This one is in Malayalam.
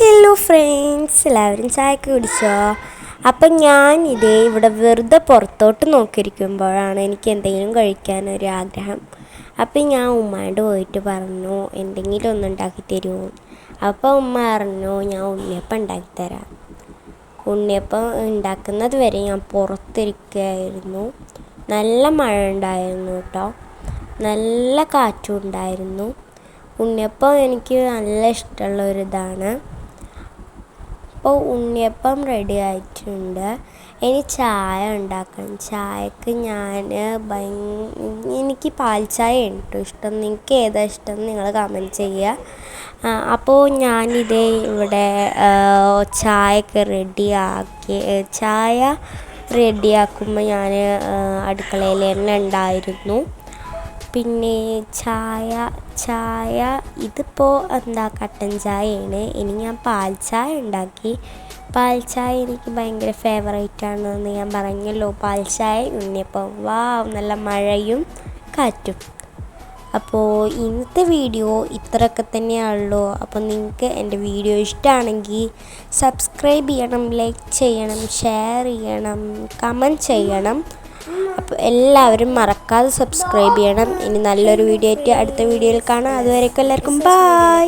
ഹലോ ഫ്രണ്ട്സ്, എല്ലാവരും ചായയൊക്കെ കുടിച്ചോ? അപ്പം ഞാൻ ഇവിടെ വെറുതെ പുറത്തോട്ട് നോക്കിയിരിക്കുമ്പോഴാണ് എനിക്ക് എന്തെങ്കിലും കഴിക്കാനൊരു ആഗ്രഹം. അപ്പം ഞാൻ ഉമ്മാൻ്റെ പോയിട്ട് പറഞ്ഞു, എന്തെങ്കിലും ഒന്ന് ഉണ്ടാക്കി തരുമോ? അപ്പോൾ ഉമ്മ പറഞ്ഞു, ഞാൻ ഉണ്ണിയപ്പം ഉണ്ടാക്കിത്തരാം. ഉണ്ണിയപ്പം ഉണ്ടാക്കുന്നത് വരെ ഞാൻ പുറത്തിരിക്കുകയായിരുന്നു. നല്ല മഴ ഉണ്ടായിരുന്നു കേട്ടോ, നല്ല കാറ്റും ഉണ്ടായിരുന്നു. ഉണ്ണിയപ്പം എനിക്ക് നല്ല ഇഷ്ടമുള്ളൊരിതാണ്. അപ്പോൾ ഉണ്ണിയപ്പം റെഡി ആയിട്ടുണ്ട്. ഇനി ചായ ഉണ്ടാക്കണം. ചായക്ക് എനിക്ക് പാൽ ചായ ഉണ്ട് ഇഷ്ടം. നിങ്ങൾക്ക് ഏതാ ഇഷ്ടം നിങ്ങൾ കമൻറ്റ് ചെയ്യുക. അപ്പോൾ ഇവിടെ ചായയൊക്കെ ചായ റെഡിയാക്കുമ്പോൾ ഞാൻ അടുക്കളയിൽ തന്നെ ഉണ്ടായിരുന്നു. പിന്നെ ചായ ഇതിപ്പോൾ കട്ടൻ ചായയാണ്. ഇനി ഞാൻ പാൽ ചായ ഉണ്ടാക്കി. പാൽ ചായ എനിക്ക് ഭയങ്കര ഫേവറേറ്റാണെന്ന് ഞാൻ പറഞ്ഞല്ലോ. പാൽ ചായ ഉണ്ണിയപ്പം, നല്ല മഴയും കാറ്റും. അപ്പോൾ ഇന്നത്തെ വീഡിയോ ഇത്രയൊക്കെ തന്നെയാണല്ലോ. അപ്പോൾ നിങ്ങൾക്ക് എൻ്റെ വീഡിയോ ഇഷ്ടമാണെങ്കിൽ സബ്സ്ക്രൈബ് ചെയ്യണം, ലൈക്ക് ചെയ്യണം, ഷെയർ ചെയ്യണം, കമൻറ്റ് ചെയ്യണം. അപ്പോൾ എല്ലാവരും മറക്കാതെ സബ്സ്ക്രൈബ് ചെയ്യണം. ഇനി നല്ലൊരു വീഡിയോ ആയിട്ട് അടുത്ത വീഡിയോയിൽ കാണാം. അതുവരേക്കും എല്ലാവർക്കും ബൈ.